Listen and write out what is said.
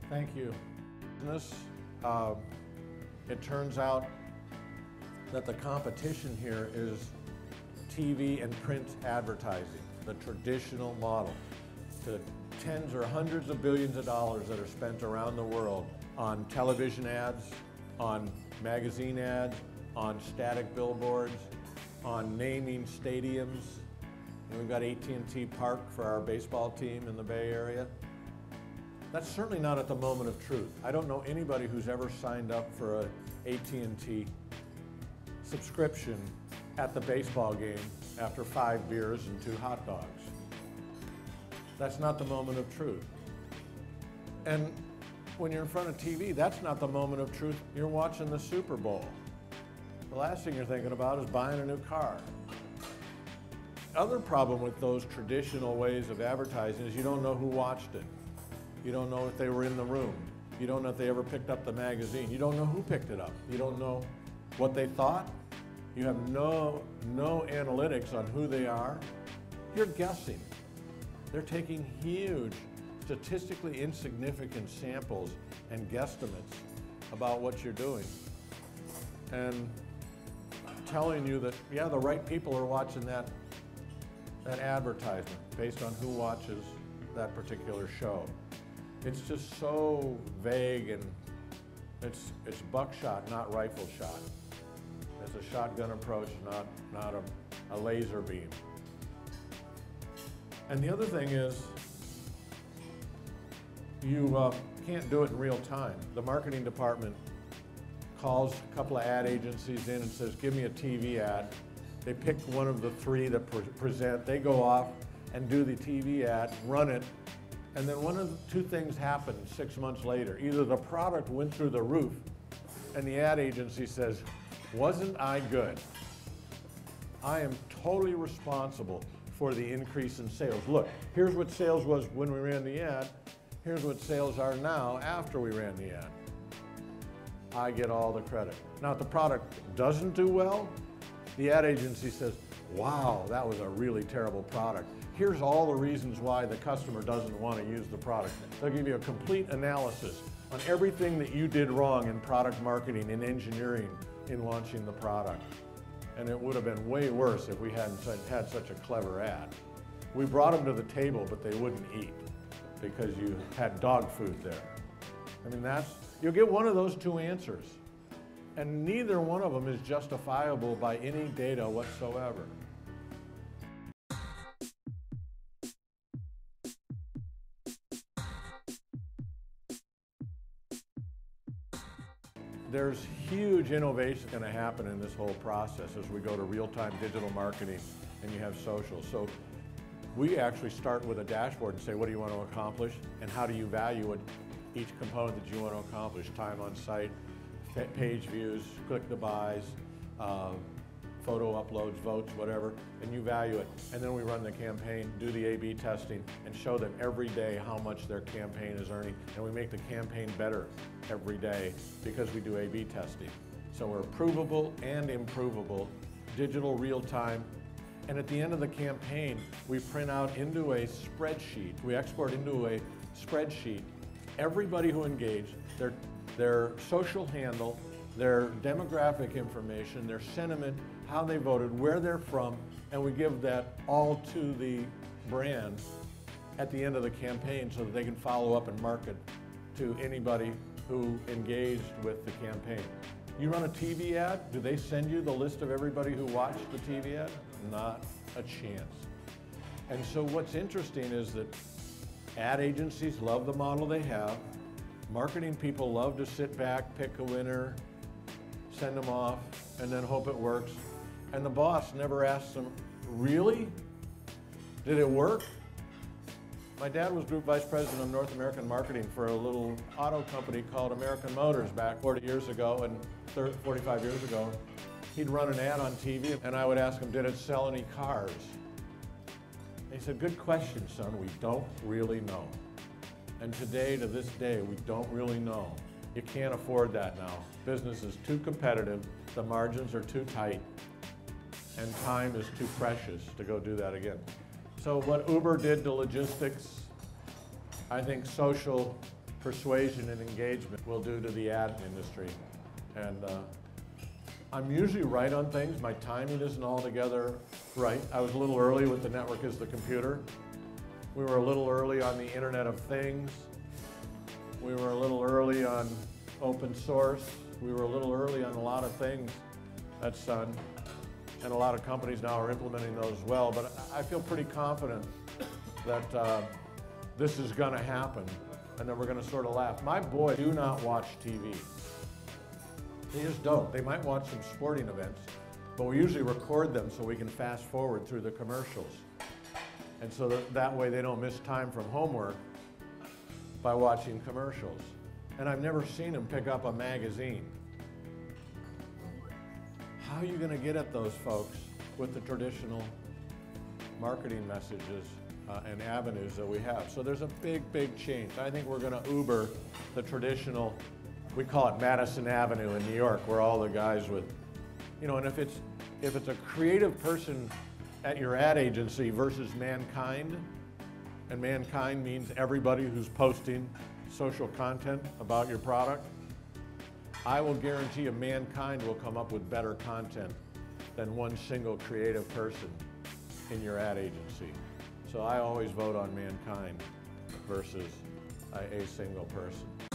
Thank you. It turns out that the competition here is TV and print advertising, the traditional model. The tens or hundreds of billions of dollars that are spent around the world on television ads, on magazine ads, on static billboards, on naming stadiums. And we've got AT&T Park for our baseball team in the Bay Area. That's certainly not at the moment of truth. I don't know anybody who's ever signed up for an AT&T subscription at the baseball game after 5 beers and 2 hot dogs. That's not the moment of truth. And when you're in front of TV, that's not the moment of truth. You're watching the Super Bowl. The last thing you're thinking about is buying a new car. Other problem with those traditional ways of advertising is you don't know who watched it. You don't know if they were in the room. You don't know if they ever picked up the magazine. You don't know who picked it up. You don't know what they thought. You have no analytics on who they are. You're guessing. They're taking huge, statistically insignificant samples and guesstimates about what you're doing and telling you that, yeah, the right people are watching that advertisement based on who watches that particular show. It's just so vague, and it's buckshot, not rifle shot. It's a shotgun approach, not a laser beam. And the other thing is, you can't do it in real time. The marketing department calls a couple of ad agencies in and says, give me a TV ad. They pick one of the 3 that present. They go off and do the TV ad, run it, and then one of the 2 things happen 6 months later. Either the product went through the roof and the ad agency says, wasn't I good? I am totally responsible for the increase in sales. Look, here's what sales was when we ran the ad. Here's what sales are now after we ran the ad. I get all the credit. Now, if the product doesn't do well, the ad agency says, wow, that was a really terrible product. Here's all the reasons why the customer doesn't want to use the product. They'll give you a complete analysis on everything that you did wrong in product marketing and engineering in launching the product. And it would have been way worse if we hadn't had such a clever ad. We brought them to the table, but they wouldn't eat because you had dog food there. I mean, you'll get one of those 2 answers, and neither one of them is justifiable by any data whatsoever. There's huge innovation going to happen in this whole process as we go to real-time digital marketing and you have social. So we actually start with a dashboard and say, what do you want to accomplish and how do you value it, each component that you want to accomplish? Time on site, page views, click to buys, photo uploads, votes, whatever, and you value it. And then we run the campaign, do the A/B testing, and show them every day how much their campaign is earning. And we make the campaign better every day because we do A/B testing. So we're provable and improvable, digital real time. And at the end of the campaign, we print out into a spreadsheet. We export into a spreadsheet everybody who engaged, their social handle, their demographic information, their sentiment, how they voted, where they're from, and we give that all to the brand at the end of the campaign so that they can follow up and market to anybody who engaged with the campaign. You run a TV ad, do they send you the list of everybody who watched the TV ad? Not a chance. And so what's interesting is that ad agencies love the model they have. Marketing people love to sit back, pick a winner, send them off, and then hope it works. And the boss never asks them, really? Did it work? My dad was group vice president of North American marketing for a little auto company called American Motors back 40 years ago and 45 years ago. He'd run an ad on TV and I would ask him, did it sell any cars? And he said, good question, son, we don't really know. And today, to this day, we don't really know. You can't afford that now. Business is too competitive, the margins are too tight, and time is too precious to go do that again. So what Uber did to logistics, I think social persuasion and engagement will do to the ad industry. And I'm usually right on things. My timing isn't altogether right. I was a little early with the network as the computer. We were a little early on the Internet of Things. We were a little early on open source. We were a little early on a lot of things at Sun. And a lot of companies now are implementing those well. But I feel pretty confident that this is going to happen and that we're going to sort of laugh. My boys do not watch TV. They just don't. They might watch some sporting events, but we usually record them so we can fast forward through the commercials. And so that way they don't miss time from homework by watching commercials. And I've never seen them pick up a magazine. How are you going to get at those folks with the traditional marketing messages and avenues that we have? So there's a big, big change. I think we're going to Uber the traditional, we call it Madison Avenue in New York, where all the guys with, and if it's a creative person at your ad agency versus Mankind, and Mankind means everybody who's posting social content about your product, I will guarantee you Mankind will come up with better content than one single creative person in your ad agency. So I always vote on Mankind versus a single person.